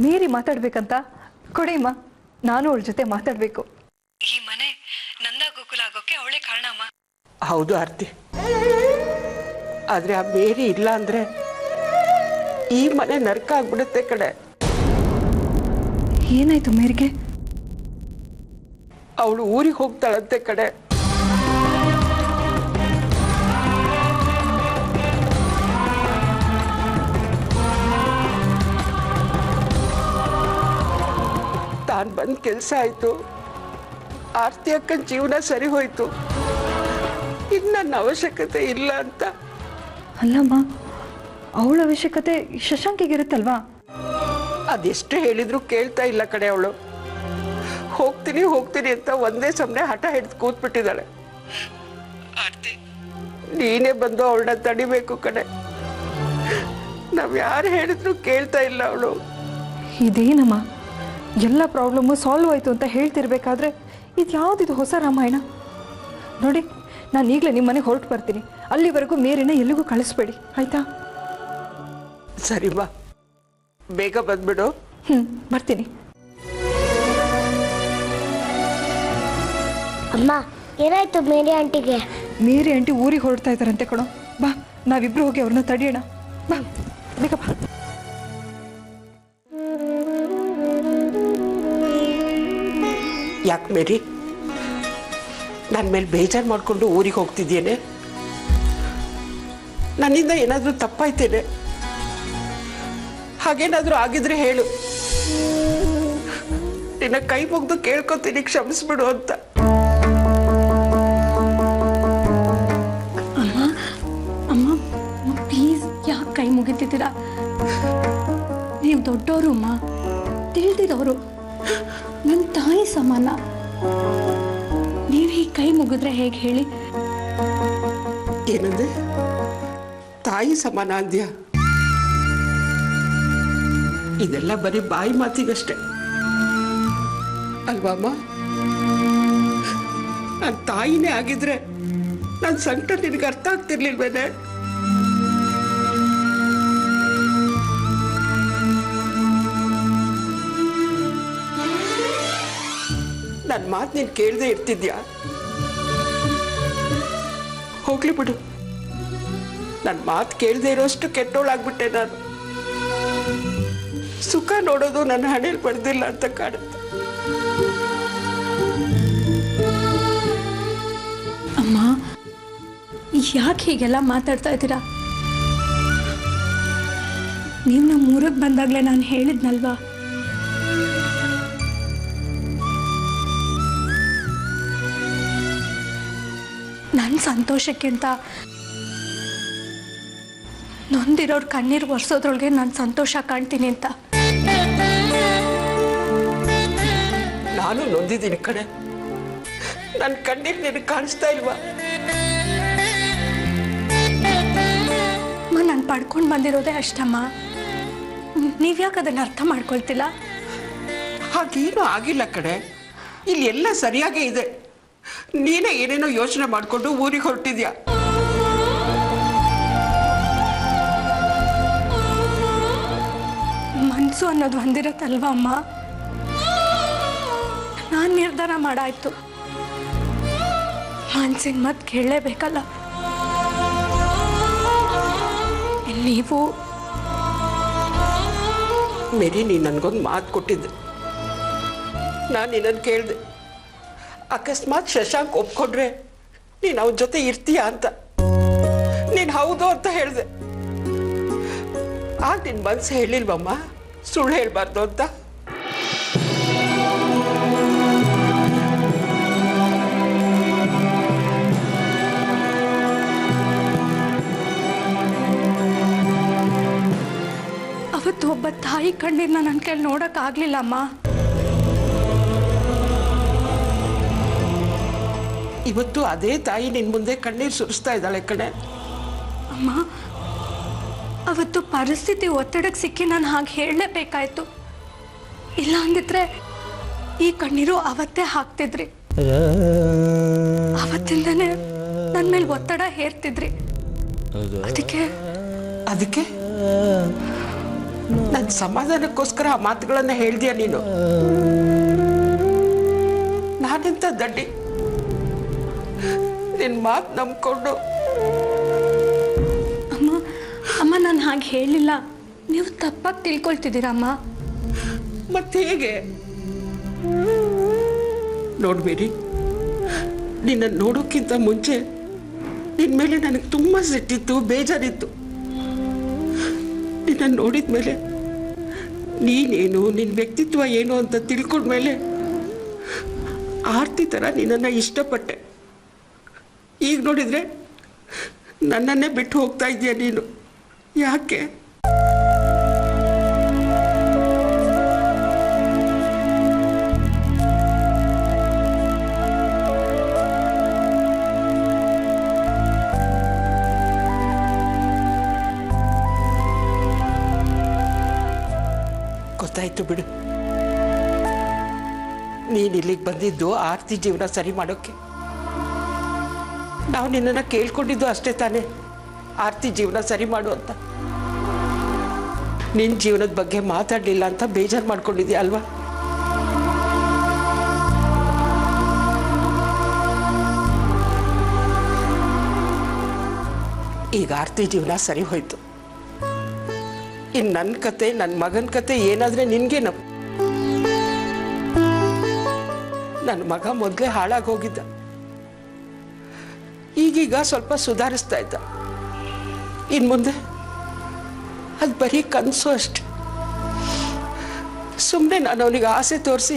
ಮೇರಿ ಮಾತಾಡ್ಬೇಕಂತ ಕೊಡಿಮ್ಮ, ನಾನು ಅವಳ ಜೊತೆ ಮಾತಾಡ್ಬೇಕು. ಈ ಮನೆ ನಂದ ಗೋಕುಲ ಆಗೋಕೆ ಅವಳೇ ಕಾರಣಮ್ಮ. ಹೌದು ಆರ್ತಿ, ಆದ್ರೆ ಆ ಮೇರಿ ಇಲ್ಲ ಅಂದ್ರೆ ಈ ಮನೆ ನರಕ ಆಗ್ಬಿಡುತ್ತೆ ಕಡೆ. ಏನಾಯ್ತು ಮೇರಿಗೆ? ಅವಳು ಊರಿಗೆ ಹೋಗ್ತಾಳಂತೆ ಕಡೆ. ತಾನು ಬಂದ ಕೆಲಸ ಆಯ್ತು, ಆರ್ತಿ ಅಕ್ಕನ ಜೀವನ ಸರಿ ಹೋಯ್ತು, ಇನ್ನು ನನ್ನ ಅವಶ್ಯಕತೆ ಇಲ್ಲ ಅಂತ. ಅಲ್ಲಮ್ಮ, ಅವಳ ಅವಶ್ಯಕತೆ ಶಶಾಂಕಿಗಿರುತ್ತಲ್ವಾ? ಅದೆಷ್ಟೇ ಹೇಳಿದ್ರು ಕೇಳ್ತಾ ಇಲ್ಲ ಕಡೆ. ಅವಳು ಹೋಗ್ತೀನಿ ಹೋಗ್ತೀನಿ ಅಂತ ಒಂದೇ ಸಮನೆ ಹಠ ಹಿಡಿದು ಕೂತ್ಬಿಟ್ಟಿದ್ದಾಳೆ. ಆರ್ತಿ, ನೀನೇ ಬಂದು ಅವಳನ್ನ ತಡಿಬೇಕು ಕಡೆ. ನಾವ್ ಯಾರು ಹೇಳಿದ್ರು ಕೇಳ್ತಾ ಇಲ್ಲ ಅವಳು. ಇದೇನಮ್ಮ, ಎಲ್ಲ ಪ್ರಾಬ್ಲಮ್ಮು ಸಾಲ್ವ್ ಆಯ್ತು ಅಂತ ಹೇಳ್ತಿರ್ಬೇಕಾದ್ರೆ ಇದ್ಯಾವುದಿದು ಹೊಸ ರಾಮಾಯಣ? ನೋಡಿ, ನಾನು ಈಗಲೇ ನಿಮ್ಮ ಮನೆಗೆ ಹೊರಟು ಬರ್ತೀನಿ. ಅಲ್ಲಿವರೆಗೂ ಮೇರಿನ ಎಲ್ಲಿಗೂ ಕಳಿಸ್ಬೇಡಿ, ಆಯ್ತಾ? ಸರಿ ಬಾ, ಬೇಗ ಬಂದ್ಬಿಡು. ಬರ್ತೀನಿ. ಅಮ್ಮ, ಏನಾಯ್ತು ಮೇರಿ ಆಂಟಿಗೆ? ಮೇರಿ ಆಂಟಿ ಊರಿಗೆ ಹೊರಡ್ತಾ ಇದ್ದಾರಂತೆ ಕಣೋ. ಬಾ, ನಾವಿಬ್ರು ಹೋಗಿ ಅವ್ರನ್ನ ತಡಿಯೋಣ. ಬಾ, ಬೇಗ ಬಾ. ಯಾಕೆ ಮೇರಿ, ನನ್ನ ಮೇಲೆ ಬೇಜಾರು ಮಾಡಿಕೊಂಡು ಊರಿಗೆ ಹೋಗ್ತಿದ್ದೇನೆ? ನನ್ನಿಂದ ಏನಾದರೂ ತಪ್ಪಾಯ್ತೇನೆ? ಹಾಗೇನಾದರೂ ಆಗಿದ್ರೆ ಹೇಳು, ನಿನ್ನ ಕೈ ಮುಗ್ದು ಕೇಳ್ಕೊತೀನಿ, ಕ್ಷಮಿಸ್ಬಿಡು ಅಂತ. ಅಮ್ಮ ಪ್ಲೀಸ್, ಯಾಕೆ ಕೈ ಮುಗಿತಿದ್ದೀರಾ? ನೀವು ದೊಡ್ಡವರು ಅಮ್ಮ, ತಿಳಿದಿರೋರು, ನನ್ನ ತಾಯಿ ಸಮಾನ. ನೀವು ಹೀಗೆ ಕೈ ಮುಗಿದ್ರೆ ಹೇಗೆ ಹೇಳಿ? ಏನಂದ್ರೆ ತಾಯಿ ಸಮಾನ ಅಂದ್ಯಾ? ಇದೆಲ್ಲ ಬರೀ ಬಾಯಿ ಮಾತಿಗಷ್ಟೆ ಅಲ್ವಮ್ಮ? ನನ್ನ ತಾಯಿನೇ ಆಗಿದ್ರೆ ನನ್ನ ಸಂಕಟ ನಿನಗೆ ಅರ್ಥ ಆಗ್ತಿರ್ಲಿಲ್ವೇನೆ? ನನ್ನ ಮಾತು ನೀನು ಕೇಳದೆ ಇರ್ತಿದ್ಯಾ? ಹೋಗ್ಲಿ ಬಿಡು, ನನ್ನ ಮಾತು ಕೇಳದೆ ಇರೋಷ್ಟು ಕೆಟ್ಟೋಳಾಗ್ಬಿಟ್ಟೆ ನಾನು. ಸುಖ ನೋಡೋದು ನನ್ನ ಹಣೆಯಲ್ಲಿ ಬರ್ದಿಲ್ಲ ಅಂತ ಕಾಣುತ್ತೆ. ಅಮ್ಮ, ಯಾಕೆ ಹೀಗೆಲ್ಲ ಮಾತಾಡ್ತಾ ಇದ್ದೀರಾ? ನೀವು ನಮ್ಮ ಊರಿಗೆ ಬಂದಾಗಲೇ ನಾನು ಹೇಳಿದ್ನಲ್ವಾ, ನನ್ನ ಸಂತೋಷಕ್ಕೆ ಅಂತ ನೊಂದಿರೋರು ಕಣ್ಣೀರು ಒರೆಸೋದ್ರೊಳಗೆ ನಾನು ಸಂತೋಷ ಕಾಣ್ತೀನಿ ಅಂತ. ನಾನು ನೊಂದಿದ್ದೀನಿ ಕಣೆ, ನನ್ನ ಕಣ್ಣೀರು ನಿನಗೆ ಕಾಣಿಸ್ತಾ ಇಲ್ವಾ? ನಾನು ಪಡ್ಕೊಂಡು ಬಂದಿರೋದೇ ಅಷ್ಟಮ್ಮ. ನೀವ್ಯಾಕೆ ಅದನ್ನು ಅರ್ಥ ಮಾಡ್ಕೊಳ್ತಿಲ್ಲ? ಹಾಗೇನು ಆಗಿಲ್ಲ ಕಣೆ, ಇಲ್ಲಿ ಎಲ್ಲ ಸರಿಯಾಗೇ ಇದೆ. ನೀನೇ ಏನೇನೋ ಯೋಚನೆ ಮಾಡಿಕೊಂಡು ಊರಿಗೆ ಹೊರಟಿದ್ಯಾ. ಮನಸ್ಸು ಅನ್ನೋದು ಹೊಂದಿರತ್ತಲ್ವ ಅಮ್ಮ? ನಾನು ನಿರ್ಧಾರ ಮಾಡಾಯ್ತು, ಮನ್ಸಿನ ಮಾತು ಕೇಳಲೇಬೇಕಲ್ಲ. ನೀವು ಮೇರಿ, ನೀನು ನನಗೊಂದು ಮಾತು ಕೊಟ್ಟಿದ್ದೆ, ನಾನು ನಿನ್ನನ್ನು ಕೇಳಿದೆ. ಅಕಸ್ಮಾತ್ ಶಶಾಂಕ್ ಒಪ್ಕೊಂಡ್ರೆ ನೀನು ಅವನ ಜೊತೆ ಇರ್ತೀಯಾ ಅಂತ. ನೀನು ಹೌದು ಅಂತ ಹೇಳಿದೆ. ಆಗ ನಿನ್ನ ಮನಸ್ಸು ಹೇಳಿಲ್ವಮ್ಮ ಸುಳ್ಳು ಹೇಳ್ಬಾರ್ದು ಅಂತ? ಅವತ್ತು ಒಬ್ಬ ತಾಯಿ ಕಣ್ಣೀರನ್ನ ನನ್ನ ಕೈಲಿ ನೋಡೋಕ್ಕಾಗಲಿಲ್ಲ ಅಮ್ಮ. ಇವತ್ತು ಅದೇ ತಾಯಿ ನಿನ್ನ ಮುಂದೆ ಕಣ್ಣೀರು ಸುರಿಸ್ತಾ ಇದ್ದಾಳೆ ಕಣೆ. ಅಮ್ಮ, ಅವತ್ತು ಪರಿಸ್ಥಿತಿ ಒತ್ತಡಕ್ಕೆ ಸಿಕ್ಕಿ ನಾನು ಹಾಗೆ ಹೇಳಲೇಬೇಕಾಯ್ತು. ಇಲ್ಲ ಅಂದಿದ್ರೆ ಈ ಕಣ್ಣೀರು ಅವತ್ತೇ ಹಾಕ್ತಿದ್ರಿ. ಅವತ್ತಿಂದನೇ ನನ್ನ ಮೇಲೆ ಒತ್ತಡ ಹೇರ್ತಿದ್ರಿ. ಅದಕ್ಕೆ ನನ್ನ ಸಮಾಧಾನಕ್ಕೋಸ್ಕರ ಆ ಮಾತುಗಳನ್ನ ಹೇಳ್ತೀಯ ನೀನು? ನಾನೆಂತ ದಡ್ಡಿ ನಿನ್ನ ಮಾತು ನಂಬ್ಕೊಂಡು? ಅಮ್ಮ ಅಮ್ಮ ನಾನು ಹಾಗೆ ಹೇಳಿಲ್ಲ, ನೀವು ತಪ್ಪಾಗಿ ತಿಳ್ಕೊಳ್ತಿದ್ದೀರಮ್ಮ. ಮತ್ತೆ ಹೇಗೆ? ನೋಡ್ಬೇಡಿ, ನಿನ್ನ ನೋಡೋಕ್ಕಿಂತ ಮುಂಚೆ ನಿನ್ನ ಮೇಲೆ ನನಗೆ ತುಂಬ ಸಿಟ್ಟಿತ್ತು, ಬೇಜಾರಿತ್ತು. ನಿನ್ನ ನೋಡಿದ ಮೇಲೆ ನೀನೇನು, ನಿನ್ನ ವ್ಯಕ್ತಿತ್ವ ಏನು ಅಂತ ತಿಳ್ಕೊಂಡ್ಮೇಲೆ ಆರ್ತಿ ಥರ ನಿನ್ನನ್ನು ಇಷ್ಟಪಟ್ಟೆ. ಈಗ ನೋಡಿದರೆ ನನ್ನನ್ನೇ ಬಿಟ್ಟು ಹೋಗ್ತಾ ಇದೀಯ ನೀನು. ಯಾಕೆ? ಗೊತ್ತಾಯ್ತು ಬಿಡು, ನೀನು ಇಲ್ಲಿಗೆ ಬಂದಿದ್ದು ಆರ್ತಿ ಜೀವನ ಸರಿ ಮಾಡೋಕ್ಕೆ. ನಾವು ನಿನ್ನನ್ನು ಕೇಳ್ಕೊಂಡಿದ್ದು ಅಷ್ಟೇ ತಾನೇ, ಆರ್ತಿ ಜೀವನ ಸರಿ ಮಾಡು ಅಂತ. ನಿನ್ನ ಜೀವನದ ಬಗ್ಗೆ ಮಾತಾಡಲಿಲ್ಲ ಅಂತ ಬೇಜಾರು ಮಾಡ್ಕೊಂಡಿದ್ಯಾ ಅಲ್ವಾ? ಈಗ ಆರ್ತಿ ಜೀವನ ಸರಿ ಹೋಯ್ತು. ಇನ್ನು ನನ್ನ ಕತೆ, ನನ್ನ ಮಗನ ಕತೆ ಏನಾದರೆ ನಿನಗೇನು? ನನ್ನ ಮಗ ಮೊದಲೇ ಹಾಳಾಗಿ ಹೋಗಿದ್ದ, ಈಗೀಗ ಸ್ವಲ್ಪ ಸುಧಾರಿಸ್ತಾ ಇದ್ದ. ಇನ್ನು ಮುಂದೆ ಅದು ಬರೀ ಕನಸು ಅಷ್ಟೆ. ಸುಮ್ಮನೆ ನಾನು ಅವನಿಗೆ ಆಸೆ ತೋರಿಸಿ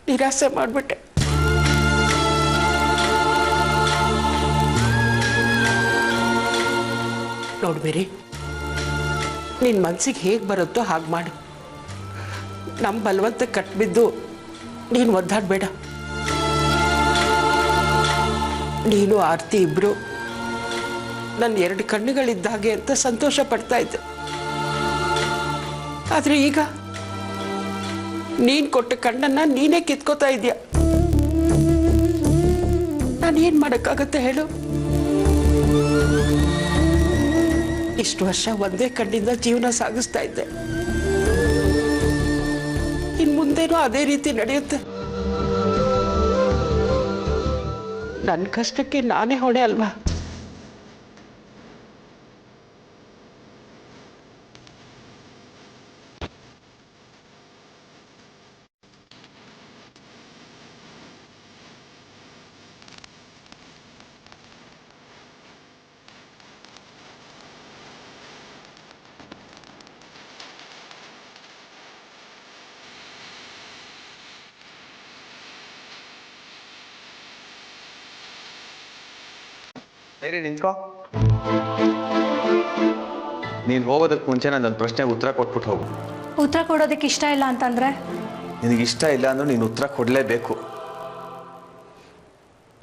ನಿರಾಸೆ ಮಾಡಿಬಿಟ್ಟೆ. ನೋಡ್ಬೇರಿ, ನಿನ್ನ ಮನಸ್ಸಿಗೆ ಹೇಗೆ ಬರುತ್ತೋ ಹಾಗೆ ಮಾಡು. ನಮ್ಮ ಬಲವಂತ ಕಟ್ಬಿದ್ದು ನೀನು ಒದ್ದಾಡಬೇಡ. ನೀನು ಆರ್ತಿ ಇಬ್ರು ನನ್ನ 2 ಕಣ್ಣುಗಳಿದ್ದಾಗೆ ಅಂತ ಸಂತೋಷ ಪಡ್ತಾ ಇದ್ದೆ. ಆದರೆ ಈಗ ನೀನು ಕೊಟ್ಟ ಕಣ್ಣನ್ನು ನೀನೇ ಕಿತ್ಕೋತಾ ಇದೆಯಾ. ನಾನೇನು ಮಾಡೋಕ್ಕಾಗತ್ತೆ ಹೇಳು? ಇಷ್ಟು ವರ್ಷ ಒಂದೇ ಕಣ್ಣಿಂದ ಜೀವನ ಸಾಗಿಸ್ತಾ ಇದ್ದೆ. ಇನ್ನು ಮುಂದೇನೂ ಅದೇ ರೀತಿ ನಡೆಯುತ್ತೆ. ನನ್ನ ಕಷ್ಟಕ್ಕೆ ನಾನೇ ಹೊಣೆ ಅಲ್ವಾ? ಸರಿ ನಿಂತ್ಕೋ. ನೀನು ಹೋಗೋದಕ್ಕೆ ಮುಂಚೆ ನಾನೊಂದು ಪ್ರಶ್ನೆಗೆ ಉತ್ತರ ಕೊಟ್ಬಿಟ್ಟು ಹೋಗು. ಉತ್ತರ ಕೊಡೋದಕ್ಕೆ ಇಷ್ಟ ಇಲ್ಲ ಅಂತಂದ್ರೆ? ನಿನಗಿಷ್ಟ ಇಲ್ಲ ಅಂದ್ರೆ ನೀನು ಉತ್ತರ ಕೊಡಲೇಬೇಕು.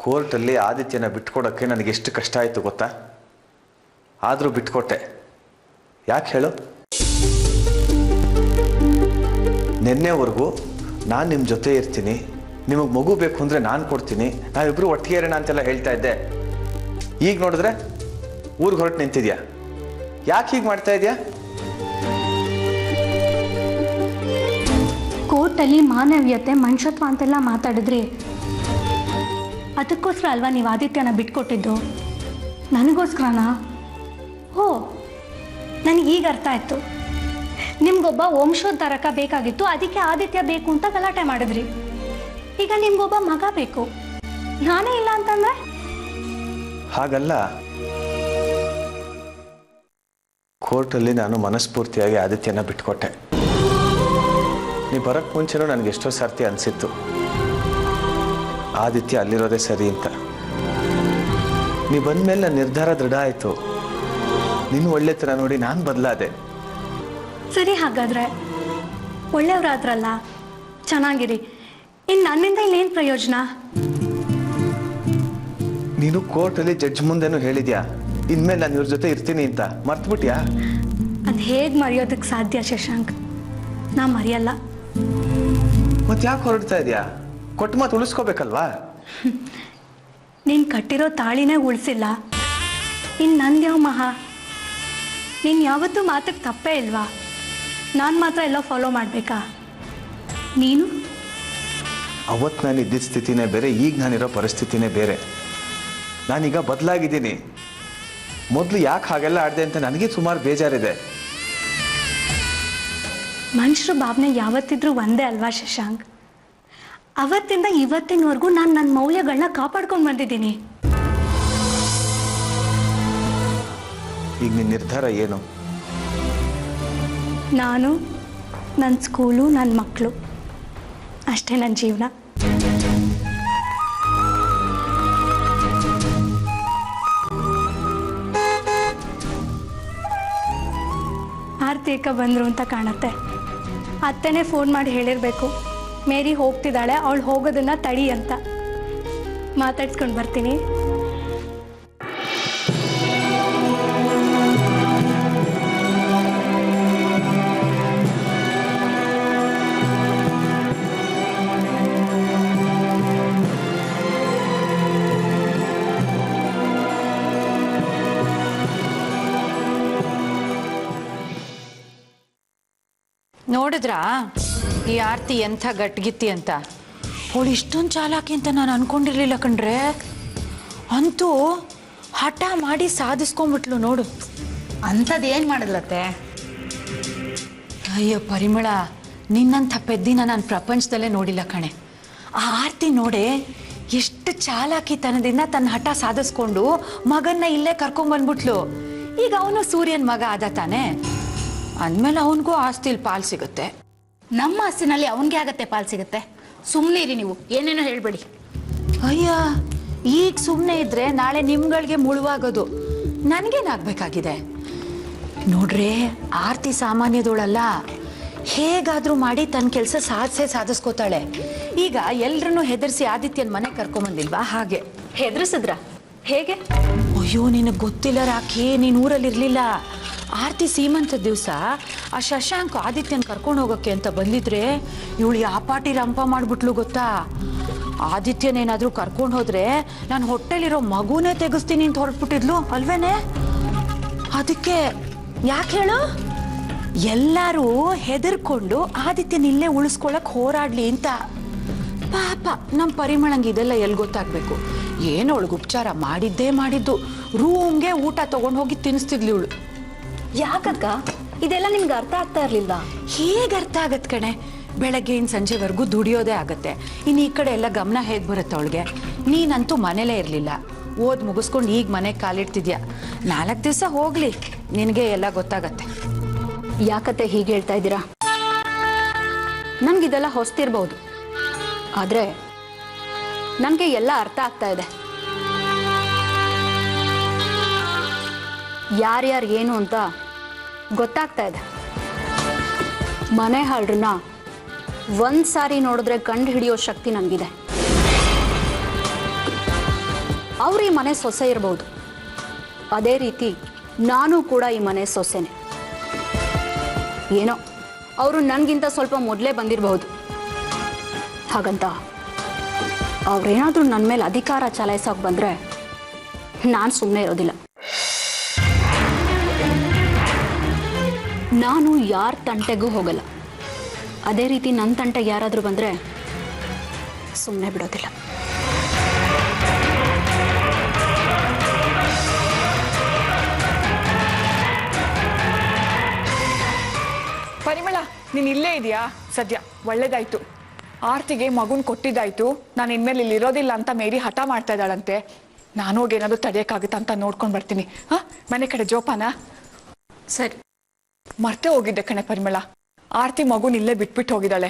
ಕೋರ್ಟಲ್ಲಿ ಆದಿತ್ಯನ ಬಿಟ್ಕೊಡೋಕ್ಕೆ ನನಗೆ ಎಷ್ಟು ಕಷ್ಟ ಆಯಿತು ಗೊತ್ತಾ? ಆದರೂ ಬಿಟ್ಕೊಟ್ಟೆ. ಯಾಕೆ ಹೇಳು? ನಿನ್ನೆವರೆಗೂ ನಾನು ನಿಮ್ಮ ಜೊತೆ ಇರ್ತೀನಿ, ನಿಮಗೆ ಮಗು ಬೇಕು ಅಂದರೆ ನಾನು ಕೊಡ್ತೀನಿ, ನಾವಿಬ್ಬರು ಒಟ್ಟಿಗೆ ಇರೋಣ ಅಂತೆಲ್ಲ ಹೇಳ್ತಾ ಇದ್ದೆ. ಈಗ ನೋಡಿದ್ರೆ ಊರಿಗೆ ಹೊರಟು ನಿಂತಿದ್ಯಾ. ಯಾಕೆ ಹೀಗೆ ಮಾಡ್ತಾ ಇದೆಯಾ? ಕೋರ್ಟಲ್ಲಿ ಮಾನವೀಯತೆ, ಮನುಷ್ಯತ್ವ ಅಂತೆಲ್ಲ ಮಾತಾಡಿದ್ರಿ. ಅದಕ್ಕೋಸ್ಕರ ಅಲ್ವಾ ನೀವು ಆದಿತ್ಯನ ಬಿಟ್ಕೊಟ್ಟಿದ್ದು? ನನಗೋಸ್ಕರನಾ? ಓ, ನನಗೀಗ ಅರ್ಥ ಆಯ್ತು. ನಿಮ್ಗೊಬ್ಬ ವಂಶೋದ್ಧಾರಕ ಬೇಕಾಗಿತ್ತು, ಅದಕ್ಕೆ ಆದಿತ್ಯ ಬೇಕು ಅಂತ ಗಲಾಟೆ ಮಾಡಿದ್ರಿ. ಈಗ ನಿಮ್ಗೊಬ್ಬ ಮಗ ಬೇಕು, ನಾನೇ ಇಲ್ಲ ಅಂತಂದ್ರೆ? ಹಾಗಲ್ಲ. ಕೋರ್ಟಲ್ಲಿ ನಾನು ಮನಸ್ಫೂರ್ತಿಯಾಗಿ ಆದಿತ್ಯನ ಬಿಟ್ಕೊಟ್ಟೆ. ನೀ ಬರೋಕ್ಕೆ ಮುಂಚೆನೂ ನನಗೆ ಎಷ್ಟೋ ಸರ್ತಿ ಅನಿಸಿತ್ತು ಆದಿತ್ಯ ಅಲ್ಲಿರೋದೇ ಸರಿ ಅಂತ. ನೀ ಬಂದಮೇಲೆ ನನ್ನ ನಿರ್ಧಾರ ದೃಢ ಆಯಿತು. ನೀನು ಒಳ್ಳೆತನ ನೋಡಿ ನಾನು ಬದಲಾದೆ. ಸರಿ, ಹಾಗಾದ್ರೆ ಒಳ್ಳೆಯವರಾದ್ರಲ್ಲ, ಚೆನ್ನಾಗಿರಿ. ಇನ್ನು ನನ್ನಿಂದ ಇಲ್ಲೇನು ಪ್ರಯೋಜನ? ನೀನು ಕೋರ್ಟಲ್ಲಿ ಜಡ್ಜ್ ಮುಂದೆನೂ ಹೇಳಿದ್ಯಾ ಇನ್ಮೇಲೆ ನಾನು ಇವ್ರ ಜೊತೆ ಇರ್ತೀನಿ ಅಂತ. ಮರ್ತ್ಬಿಟ್ಯಾ? ಅದು ಹೇಗೆ ಮರೆಯೋದಕ್ಕೆ ಸಾಧ್ಯ ಶಶಾಂಕ್? ನಾ ಮರೆಯಲ್ಲ. ಮತ್ತೆ ಯಾಕೆ ಹೊರಡ್ತಾ ಇದೆಯಾ? ಕೊಟ್ಟು ಮಾತು ಉಳಿಸ್ಕೋಬೇಕಲ್ವಾ? ನೀನು ಕಟ್ಟಿರೋ ತಾಳಿನೇ ಉಳಿಸಿಲ್ಲ, ಇನ್ನು ನಂದ್ಯಾವ ಮಹಾ? ನೀನು ಯಾವತ್ತೂ ಮಾತಕ್ಕೆ ತಪ್ಪೇ ಇಲ್ವಾ? ನಾನು ಮಾತ್ರ ಎಲ್ಲ ಫಾಲೋ ಮಾಡಬೇಕಾ? ನೀನು ಅವತ್ತು ನಾನು ಇದ್ದಿದ್ದ ಸ್ಥಿತಿನೇ ಬೇರೆ, ಈಗ ನಾನಿರೋ ಪರಿಸ್ಥಿತಿನೇ ಬೇರೆ. ನಾನೀಗ ಬದಲಾಗಿದ್ದೀನಿ. ಮೊದಲು ಯಾಕೆ ಹಾಗೆಲ್ಲ ಆಡಿದೆ ಅಂತ ನನಗೆ ಸುಮಾರು ಬೇಜಾರಿದೆ. ಮನುಷ್ಯರ ಭಾವನೆ ಯಾವತ್ತಿದ್ರೂ ಒಂದೇ ಅಲ್ವಾ ಶಶಾಂಕ್? ಅವತ್ತಿಂದ ಇವತ್ತಿನವರೆಗೂ ನಾನು ನನ್ನ ಮೌಲ್ಯಗಳನ್ನ ಕಾಪಾಡ್ಕೊಂಡು ಬಂದಿದ್ದೀನಿ. ಈಗ ನಿನ್ನ ನಿರ್ಧಾರ ಏನು? ನಾನು, ನನ್ನ ಸ್ಕೂಲು, ನನ್ನ ಮಕ್ಕಳು, ಅಷ್ಟೇ ನನ್ನ ಜೀವನ. ಆರ್ತಿಕ ಬಂದರು ಅಂತ ಕಾಣುತ್ತೆ. ಅತ್ತೆನೇ ಫೋನ್ ಮಾಡಿ ಹೇಳಿರಬೇಕು, ಮೇರಿ ಹೋಗ್ತಿದ್ದಾಳೆ, ಅವಳು ಹೋಗೋದನ್ನ ತಡಿ ಅಂತ. ಮಾತಾಡ್ಸ್ಕೊಂಡು ಬರ್ತೀನಿ. ನೋಡಿದ್ರಾ ಈ ಆರ್ತಿ ಎಂಥ ಗಟ್ಗಿತ್ತಿ ಅಂತ? ಅವಳು ಇಷ್ಟೊಂದು ಚಾಲಾಕಿ ಅಂತ ನಾನು ಅನ್ಕೊಂಡಿರ್ಲಿಲ್ಲ ಕಣ್ರೆ. ಅಂತೂ ಹಠ ಮಾಡಿ ಸಾಧಿಸ್ಕೊಂಡ್ಬಿಟ್ಲು ನೋಡು. ಅಂಥದ್ದು ಏನು ಮಾಡಿದ್ಲತ್ತೆ? ಅಯ್ಯೋ ಪರಿಮಳ, ನಿನ್ನಂಥ ಪೆದ್ದಿನ ನಾನು ಪ್ರಪಂಚದಲ್ಲೇ ನೋಡಿಲ್ಲ ಕಣೆ. ಆ ಆರ್ತಿ ನೋಡೆ ಎಷ್ಟು ಚಾಲಾಕಿತನದಿಂದ ತನ್ನ ಹಠ ಸಾಧಿಸ್ಕೊಂಡು ಮಗನ್ನ ಇಲ್ಲೇ ಕರ್ಕೊಂಡ್ಬಂದ್ಬಿಟ್ಲು. ಈಗ ಅವನು ಸೂರ್ಯನ ಮಗ ಆದ ತಾನೆ, ಅಂದಮೇಲೆ ಅವನಿಗೂ ಆಸ್ತಿಲಿ ಪಾಲು ಸಿಗುತ್ತೆ. ನಮ್ಮ ಆಸ್ತಿನಲ್ಲಿ ಅವನಿಗೆ ಆಗತ್ತೆ ಪಾಲು ಸಿಗುತ್ತೆ. ಸುಮ್ಮನೆ ಇರಿ ನೀವು, ಏನೇನೋ ಹೇಳ್ಬೇಡಿ. ಅಯ್ಯ, ಈಗ ಸುಮ್ಮನೆ ಇದ್ರೆ ನಾಳೆ ನಿಮ್ಗಳಿಗೆ ಮುಳುವಾಗೋದು. ನನಗೇನಾಗಬೇಕಾಗಿದೆ ನೋಡ್ರೆ, ಆರ್ತಿ ಸಾಮಾನ್ಯದೋಳಲ್ಲ. ಹೇಗಾದ್ರೂ ಮಾಡಿ ತನ್ನ ಕೆಲಸ ಸಾಧಿಸ್ಕೋತಾಳೆ. ಈಗ ಎಲ್ರನ್ನೂ ಹೆದರ್ಸಿ ಆದಿತ್ಯನ ಮನೆ ಕರ್ಕೊಂಬಂದಿಲ್ವಾ, ಹಾಗೆ. ಹೆದರ್ಸಿದ್ರ? ಹೇಗೆ? ಅಯ್ಯೋ, ನಿನಗೆ ಗೊತ್ತಿಲ್ಲ ರಾಖಿ, ನೀನು ಊರಲ್ಲಿರ್ಲಿಲ್ಲ. ಆರ್ತಿ ಸೀಮಂತದ ದಿವಸ ಆ ಶಶಾಂಕ್ ಆದಿತ್ಯನ ಕರ್ಕೊಂಡು ಹೋಗೋಕ್ಕೆ ಅಂತ ಬಂದಿದ್ರೆ ಇವಳು ಆ ಪಾಟಿ ರಂಪ ಮಾಡ್ಬಿಟ್ಲು ಗೊತ್ತಾ. ಆದಿತ್ಯನೇನಾದ್ರೂ ಕರ್ಕೊಂಡು ಹೋದ್ರೆ ನಾನು ಹೊಟ್ಟೆಲಿರೋ ಮಗುನೇ ತೆಗಿಸ್ತೀನಿ ಅಂತ ಹೊರಟ್ಬಿಟ್ಟಿದ್ಲು ಅಲ್ವೇನೆ. ಅದಕ್ಕೆ ಯಾಕೆ ಹೇಳು, ಎಲ್ಲರೂ ಹೆದರ್ಕೊಂಡು ಆದಿತ್ಯನ ಇಲ್ಲೇ ಉಳಿಸ್ಕೊಳಕ್ ಹೋರಾಡ್ಲಿ ಅಂತ. ಪಾಪ ನಮ್ಮ ಪರಿಮಳಂಗೆ ಇದೆಲ್ಲ ಎಲ್ಲಿ ಗೊತ್ತಾಗ್ಬೇಕು. ಏನು ಅವಳಿಗೆ ಉಪಚಾರ ಮಾಡಿದ್ದು, ರೂಮ್ಗೆ ಊಟ ತಗೊಂಡು ಹೋಗಿ ತಿನ್ನಿಸ್ತಿದ್ಲಿ ಇವಳು. ಯಾಕಕ್ಕ ಇದೆಲ್ಲ ನಿಮ್ಗೆ ಅರ್ಥ ಆಗ್ತಾ ಇರ್ಲಿಲ್ಲ? ಹೇಗೆ ಅರ್ಥ ಆಗತ್ತೆ ಕಣೆ, ಬೆಳಗ್ಗೆಯಿಂದ ಸಂಜೆವರೆಗೂ ದುಡಿಯೋದೇ ಆಗತ್ತೆ. ಇನ್ನು ಈ ಕಡೆ ಎಲ್ಲ ಗಮನ ಹೇಗೆ ಬರುತ್ತೆ ಅವಳಿಗೆ. ನೀನಂತೂ ಮನೇಲೇ ಇರಲಿಲ್ಲ, ಓದ್ ಮುಗಿಸ್ಕೊಂಡು ಈಗ ಮನೆಗೆ ಕಾಲಿಡ್ತಿದ್ಯಾ. 4 ದಿವಸ ಹೋಗ್ಲಿ, ನಿನಗೆ ಎಲ್ಲ ಗೊತ್ತಾಗತ್ತೆ. ಯಾಕತ್ತೆ ಹೀಗೆ ಹೇಳ್ತಾ ಇದ್ದೀರಾ? ನನ್ಗಿದೆಲ್ಲ ಹೊಸ್ತಿರ್ಬೋದು, ಆದರೆ ನನಗೆ ಎಲ್ಲ ಅರ್ಥ ಆಗ್ತಾ ಇದೆ. ಯಾರ್ಯಾರು ಏನು ಅಂತ ಗೊತ್ತಾಗ್ತಾ ಇದೆ. ಮನೆ ಹಾಳ್ರನ್ನ ಒಂದು ಸಾರಿ ನೋಡಿದ್ರೆ ಕಂಡು ಹಿಡಿಯೋ ಶಕ್ತಿ ನನಗಿದೆ. ಅವ್ರು ಈ ಮನೆ ಸೊಸೆ ಇರ್ಬೋದು, ಅದೇ ರೀತಿ ನಾನು ಕೂಡ ಈ ಮನೆ ಸೊಸೆನೆ. ಏನೋ ಅವರು ನನಗಿಂತ ಸ್ವಲ್ಪ ಮೊದಲೇ ಬಂದಿರಬಹುದು. ಹಾಗಂತ ಅವ್ರೇನಾದರೂ ನನ್ನ ಮೇಲೆ ಅಧಿಕಾರ ಚಲಾಯಿಸೋಕೆ ಬಂದರೆ ನಾನು ಸುಮ್ಮನೆ ಇರೋದಿಲ್ಲ. ನಾನು ಯಾರ ತಂಟೆಗೂ ಹೋಗಲ್ಲ. ಅದೇ ರೀತಿ ನನ್ನ ತಂಟೆಗೆ ಯಾರಾದರೂ ಬಂದರೆ ಸುಮ್ಮನೆ ಬಿಡೋದಿಲ್ಲ. ಪರಿಮಳ, ನೀನು ಇಲ್ಲೇ ಇದೆಯಾ? ಸದ್ಯ ಒಳ್ಳೇದಾಯ್ತು. ಆರ್ತಿಗೆ ಮಗುನ್ ಕೊಟ್ಟಿದ್ದಾಯ್ತು. ನಾನು ಇನ್ಮೇಲೆ ಇಲ್ಲಿ ಇರೋದಿಲ್ಲ ಅಂತ ಮೇರಿ ಹಠ ಮಾಡ್ತಾ ಇದ್ದಾಳಂತೆ. ನಾನು ಹೋಗಿ ಏನಾದರೂ ತಡೆಯೋಕ್ಕಾಗುತ್ತಾ ಅಂತ ನೋಡ್ಕೊಂಡು ಬರ್ತೀನಿ. ಮನೆ ಕಡೆ ಜೋಪಾನ. ಸರಿ. ಮರ್ತೇ ಹೋಗಿದ್ದೆ ಕಣೆ ಪರಿಮಳ, ಆರ್ತಿ ಮಗುನ್ ಇಲ್ಲೇ ಬಿಟ್ಬಿಟ್ಟು ಹೋಗಿದ್ದಾಳೆ.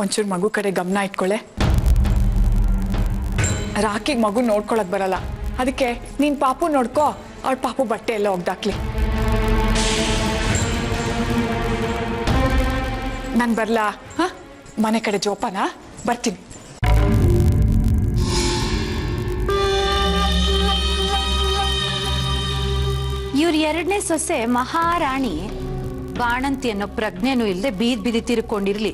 ಒಂಚೂರು ಮಗು ಕಡೆ ಗಮನ ಇಟ್ಕೊಳ್ಳೆ. ರಾಕಿಗೆ ಮಗು ನೋಡ್ಕೊಳಕ್ ಬರಲ್ಲ, ಅದಕ್ಕೆ ನೀನ್ ಪಾಪು ನೋಡ್ಕೋ. ಅವಳ ಪಾಪು ಬಟ್ಟೆ ಎಲ್ಲ ಒಗ್ದಾಕ್ಲಿ. ನಾನು ಬರ್ಲಾ? ಮನೆ ಕಡೆ ಜೋಪಾನ, ಬರ್ತೀನಿ. ಇವ್ರ 2ನೇ ಸೊಸೆ ಮಹಾರಾಣಿ ಬಾಣಂತಿ ಅನ್ನೋ ಪ್ರಜ್ಞೆನೂ ಇಲ್ಲದೆ ಬೀದಿ ತಿರ್ಕೊಂಡಿರ್ಲಿ.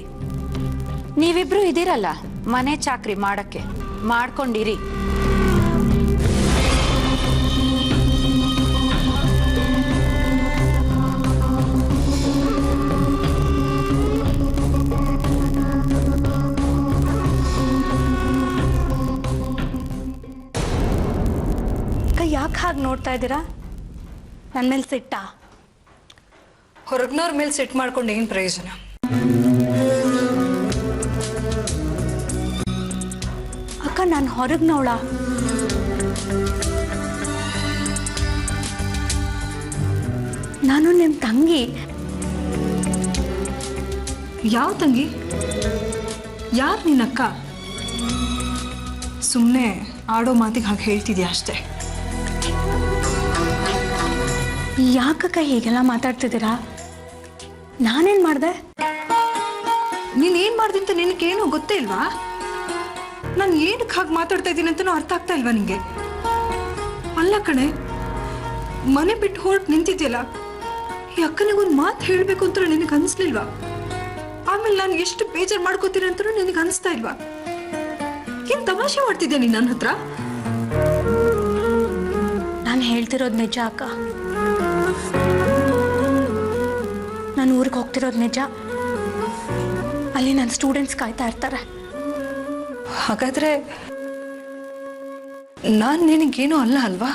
ನೀವಿಬ್ರು ಇದೀರಲ್ಲ ಮನೆ ಚಾಕ್ರಿ ಮಾಡಕ್ಕೆ, ಮಾಡ್ಕೊಂಡಿರಿ. ಹಾಗೆ ನೋಡ್ತಾ ಇದ್ದೀರಾ? ನನ್ನ ಮೇಲೆ ಸಿಟ್ಟಾ? ಹೊರಗ್ನವ್ರ ಮೇಲೆ ಸೆಟ್ ಮಾಡ್ಕೊಂಡು ಏನು ಪ್ರಯೋಜನ? ಅಕ್ಕ ನಾನು ಹೊರಗ್ನವಳ. ನಾನು ನಿಮ್ಮ ತಂಗಿ. ಯಾವ ತಂಗಿ? ಯಾರು ನಿನ್ನಕ್ಕ? ಸುಮ್ಮನೆ ಆಡೋ ಮಾತಿಗೆ ಹಾಗೆ ಹೇಳ್ತಿದ್ಯಾ ಅಷ್ಟೇ. ಯಾಕಕ್ಕ ಹೀಗೆಲ್ಲ ಮಾತಾಡ್ತಿದ್ದೀರಾ? ನಾನೇನು ಮಾಡಿದೆ? ನೀನೇನು ಮಾಡ್ದೆ ಅಂತ ನಿನಗೇನು ಗೊತ್ತೇ ಇಲ್ವಾ? ನಾನು ಏನಕ್ಕೆ ಹಾಗೆ ಮಾತಾಡ್ತಾ ಇದ್ದೀನಿ ಅಂತನೂ ಅರ್ಥ ಆಗ್ತಾ ಇಲ್ವಾ ನಿಂಗೆ? ಅಲ್ಲ ಕಣೆ, ಮನೆ ಬಿಟ್ಟು ಹೊರಟು ನಿಂತಿದ್ಯಲ್ಲ, ಈ ಅಕ್ಕನಿಗೊಂದು ಮಾತು ಹೇಳಬೇಕು ಅಂತ ನಿನಗೆ ಅನಿಸ್ಲಿಲ್ವಾ? ಆಮೇಲೆ ನಾನು ಎಷ್ಟು ಬೇಜಾರು ಮಾಡ್ಕೋತೀನಿ ಅಂತಲೂ ನಿನಗೆ ಅನಿಸ್ತಾ ಇಲ್ವಾ? ಏನು ತಮಾಷೆ ಮಾಡ್ತಿದ್ಯಾ ನೀನು ನನ್ನ ಹತ್ರ? ನಾನು ಹೇಳ್ತಿರೋದು ನಿಜ ಅಕ್ಕ. ನಾನು ಊರಿಗೆ ಹೋಗ್ತಿರೋದು ನಿಜ. ಅಲ್ಲಿ ನನ್ನ ಸ್ಟೂಡೆಂಟ್ಸ್ ಕಾಯ್ತಾ ಇರ್ತಾರೆ. ಹಾಗಾದ್ರೆ ನಾನು ನಿನಗೇನೂ ಅಲ್ಲ ಅಲ್ವಾ?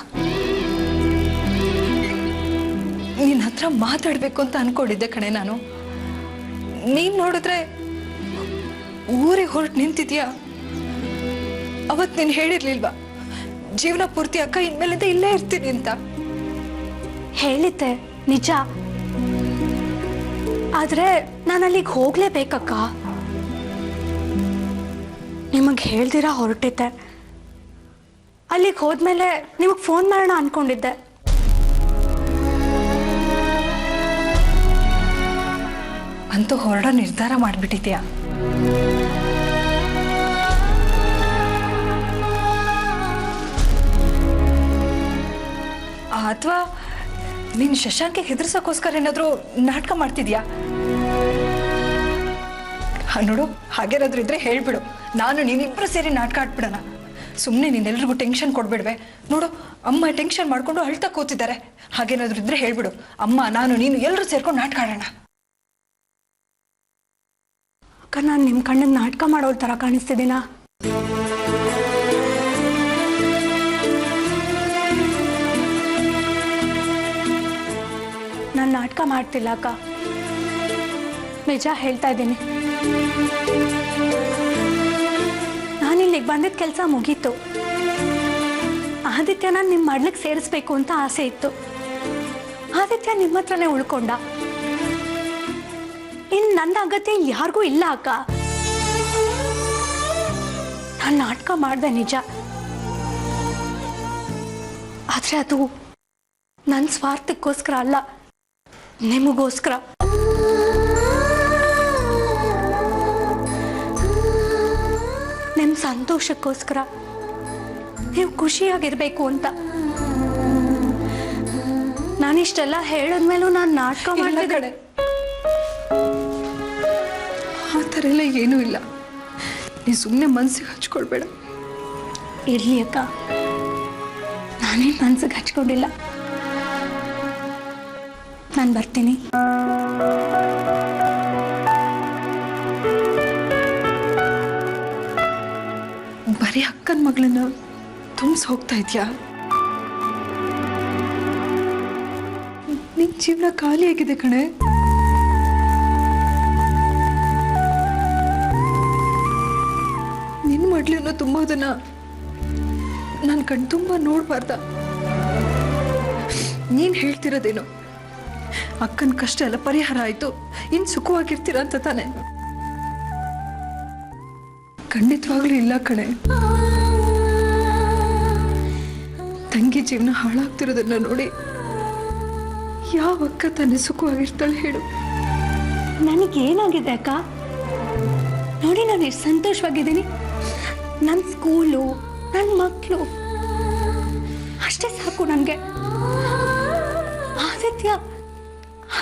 ನಿನ್ನ ಹತ್ರ ಮಾತಾಡ್ಬೇಕು ಅಂತ ಅನ್ಕೊಂಡಿದ್ದೆ ಕಣೆ ನಾನು. ನೀನ್ ನೋಡಿದ್ರೆ ಊರಿಗೆ ಹೊರಟು ನಿಂತಿದ್ಯಾ. ಅವತ್ತು ನೀನು ಹೇಳಿರ್ಲಿಲ್ವಾ ಜೀವನ ಪೂರ್ತಿ ಅಕ್ಕ ಇನ್ಮೇಲಿಂದ ಇಲ್ಲೇ ಇರ್ತೀನಿ ಅಂತ? ಹೇಳಿದ್ದೆ ನಿಜ. ಆದ್ರೆ ನಾನು ಅಲ್ಲಿಗೆ ಹೋಗ್ಲೇಬೇಕಕ್ಕ. ನಿಮಗೆ ಹೇಳ್ದಿರಾ ಹೊರಟಿದ್ದೆ. ಅಲ್ಲಿಗೆ ಹೋದ್ಮೇಲೆ ನಿಮಗೆ ಫೋನ್ ಮಾಡೋಣ ಅನ್ಕೊಂಡಿದ್ದೆ. ಅಂತೂ ಹೊರಡೋ ನಿರ್ಧಾರ ಮಾಡಿಬಿಟ್ಟಿದ್ಯಾ? ಅಥವಾ ನೀನು ಶಶಾಂಕ್ಗೆ ಹೆದರ್ಸೋಕ್ಕೋಸ್ಕರ ಏನಾದರೂ ನಾಟಕ ಮಾಡ್ತಿದ್ಯಾ? ನೋಡು, ಹಾಗೇನಾದ್ರೂ ಇದ್ರೆ ಹೇಳ್ಬಿಡು. ನಾನು ನೀನಿಬ್ಬರು ಸೇರಿ ನಾಟಕ ಆಡ್ಬಿಡೋಣ. ಸುಮ್ಮನೆ ನೀನೆಲ್ರಿಗೂ ಟೆನ್ಷನ್ ಕೊಡ್ಬಿಡ್ವೆ. ನೋಡು, ಅಮ್ಮ ಟೆನ್ಷನ್ ಮಾಡ್ಕೊಂಡು ಅಳ್ತಾ ಕೂತಿದ್ದಾರೆ. ಹಾಗೇನಾದ್ರೂ ಇದ್ರೆ ಹೇಳ್ಬಿಡು. ಅಮ್ಮ, ನಾನು, ನೀನು ಎಲ್ಲರೂ ಸೇರ್ಕೊಂಡು ನಾಟಕ ಆಡೋಣ. ಅಕ್ಕ, ನಾನು ನಿಮ್ಮ ಕಣ್ಣಿಗೆ ನಾಟಕ ಮಾಡೋಳ ಥರ ಕಾಣಿಸ್ತಿದ್ದೀನಾ? ನಾನು ನಾಟಕ ಮಾಡ್ತಿಲ್ಲ ಅಕ್ಕ, ನಿಜ ಹೇಳ್ತಾ ಇದ್ದೀನಿ. ನಾನಿಲ್ಲಿಗೆ ಬಂದಿದ್ದ ಕೆಲಸ ಮುಗೀತು. ಆದಿತ್ಯನ ನಿಮ್ಮ ಮಡ್ಲಿಗೆ ಸೇರಿಸ್ಬೇಕು ಅಂತ ಆಸೆ ಇತ್ತು. ಆದಿತ್ಯ ನಿಮ್ಮ ಹತ್ರನೇ ಉಳ್ಕೊಂಡ. ಇನ್ನು ನನ್ನ ಅಗತ್ಯ ಯಾರಿಗೂ ಇಲ್ಲ ಅಕ್ಕ. ನಾನು ನಾಟಕ ಮಾಡಿದೆ ನಿಜ. ಆದ್ರೆ ಅದು ನನ್ನ ಸ್ವಾರ್ಥಕ್ಕೋಸ್ಕರ ಅಲ್ಲ, ನಿಮಗೋಸ್ಕರ. ನಿಮ್ಮ ಸಂತೋಷಕ್ಕೋಸ್ಕರ, ನೀವು ಖುಷಿಯಾಗಿರ್ಬೇಕು ಅಂತ. ನಾನಿಷ್ಟೆಲ್ಲ ಹೇಳಿದ್ಮೇಲೂ ನಾನು ನಾಟಕ ಮಾಡಿದ ಕಡೆ ಆ ಥರ ಎಲ್ಲ ಏನೂ ಇಲ್ಲ. ನೀ ಸುಮ್ಮನೆ ಮನ್ಸಿಗೆ ಹಚ್ಕೊಳ್ಬೇಡ. ಇರ್ಲಿ ಅಕ್ಕ, ನಾನೇನು ಮನ್ಸಿಗೆ ಹಚ್ಕೊಂಡಿಲ್ಲ. ನಾನು ಬರ್ತೀನಿ. ಬರೀ ಅಕ್ಕನ ಮಗಳನ್ನ ತುಂಬಿಸಿ ಹೋಗ್ತಾ ಇದ್ಯಾ? ನಿನ್ ಜೀವನ ಖಾಲಿಯಾಗಿದೆ ಕಣೆ. ನಿನ್ ಮಡ್ಲನ್ನ ತುಂಬೋದನ್ನ ನಾನು ಕಣ್ ತುಂಬ ನೋಡ್ಬಾರ್ದ? ನೀನ್ ಹೇಳ್ತಿರೋದೇನು ಅಕ್ಕನ ಕಷ್ಟ ಎಲ್ಲ ಪರಿಹಾರ ಆಯ್ತು, ಇನ್ ಸುಖವಾಗಿರ್ತೀರ ಅಂತ ತಾನೆ? ಖಂಡಿತವಾಗ್ಲೂ ಇಲ್ಲ ಕಣೆ. ತಂಗಿ ಜೀವನ ಹಾಳಾಗ್ತಿರೋದನ್ನ ನೋಡಿ ಯಾವ ಅಕ್ಕ ತಾನೇ ಸುಖವಾಗಿರ್ತಾಳೆ ಹೇಳು? ನನಗೇನಾಗಿದೆ ಅಕ್ಕ? ನೋಡಿ, ನಾನು ಎಷ್ಟು ಸಂತೋಷವಾಗಿದ್ದೀನಿ. ನನ್ನ ಸ್ಕೂಲು, ನನ್ನ ಮಕ್ಕಳು, ಅಷ್ಟೇ ಸಾಕು ನನಗೆ.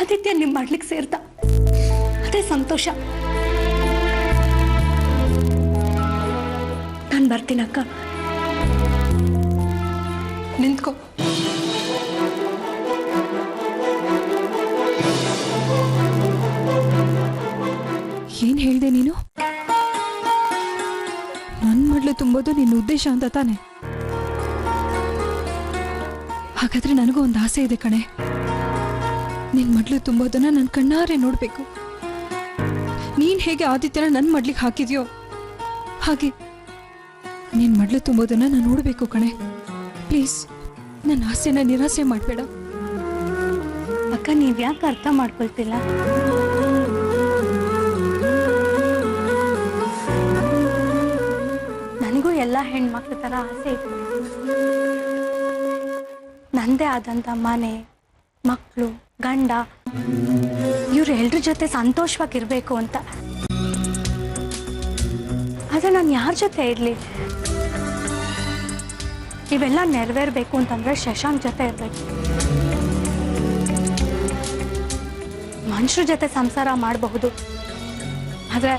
ಆದಿತ್ಯ ನಿಮ್ಮ ಮಾಡ್ಲಿಕ್ಕೆ ಸೇರ್ತ, ಅದೇ ಸಂತೋಷ. ನಾನು ಬರ್ತೀನಕ್ಕ. ನಿಂತ್ಕೋ. ಏನ್ ಹೇಳ್ದೆ ನೀನು? ನನ್ ಮಡ್ಲು ತುಂಬೋದು ನಿನ್ನ ಉದ್ದೇಶ ಅಂತ ತಾನೆ? ಹಾಗಾದ್ರೆ ನನಗೂ ಒಂದು ಆಸೆ ಇದೆ ಕಣೆ. ನಿನ್ ಮಡ್ಲು ತುಂಬೋದನ್ನ ನನ್ನ ಕಣ್ಣಾರೆ ನೋಡ್ಬೇಕು. ನೀನ್ ಹೇಗೆ ಆದಿತ್ಯನ ನನ್ನ ಮಡ್ಲಿಗೆ ಹಾಕಿದ್ಯೋ ಹಾಗೆ ನಿನ್ ಮಡ್ಲು ತುಂಬೋದನ್ನ ನಾನು ನೋಡ್ಬೇಕು ಕಣೆ. ಪ್ಲೀಸ್ ನನ್ನ ಆಸೆನ ನಿರಾಸೆ ಮಾಡ್ಬೇಡ. ಅಕ್ಕ, ನೀವ್ಯಾಕೆ ಅರ್ಥ ಮಾಡ್ಕೊಳ್ತಿಲ್ಲ? ನನಗೂ ಎಲ್ಲ ಹೆಣ್ಮಕ್ಳ ಥರ ಆಸೆ ಇದೆ. ನಂದೇ ಆದಂಥ ಮನೆ, ಮಕ್ಕಳು, ಗಂಡ ಇವರೆಲ್ಲರ ಜೊತೆ ಸಂತೋಷವಾಗಿರ್ಬೇಕು ಅಂತ. ಆದರೆ ನಾನು ಯಾರ ಜೊತೆ ಇರಲಿ? ಇವೆಲ್ಲ ನೆರವೇರಬೇಕು ಅಂತಂದರೆ ಶಶಾಂಕ್ ಜೊತೆ ಇರಬೇಕು. ಮನುಷ್ಯರ ಜೊತೆ ಸಂಸಾರ ಮಾಡಬಹುದು, ಆದರೆ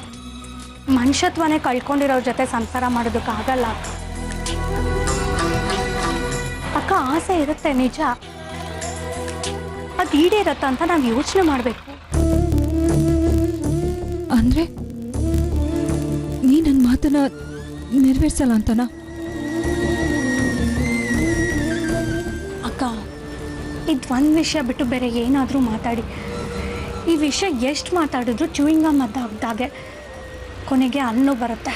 ಮನುಷ್ಯತ್ವನೇ ಕಳ್ಕೊಂಡಿರೋರ ಜೊತೆ ಸಂಸಾರ ಮಾಡೋದಕ್ಕಾಗಲ್ಲ. ಅಕ್ಕ, ಆಸೆ ಇರುತ್ತೆ ನಿಜ, ಅದು ಈಡೇರತ್ತ ಅಂತ ನಾವು ಯೋಚನೆ ಮಾಡಬೇಕು. ಅಂದ್ರೆ ನೀ ನನ್ನ ಮಾತನ್ನ ನೆರವೇರಿಸಲ್ಲ ಅಂತನಾ? ಅಕ್ಕ, ಇದು ಒಂದು ವಿಷಯ ಬಿಟ್ಟು ಬೇರೆ ಏನಾದರೂ ಮಾತಾಡಿ. ಈ ವಿಷಯ ಎಷ್ಟು ಮಾತಾಡಿದ್ರು ಚೂಯಿಂಗ ಮದ್ದಾಗ್ದಾಗೆ ಕೊನೆಗೆ ಅನ್ನೋ ಬರುತ್ತೆ.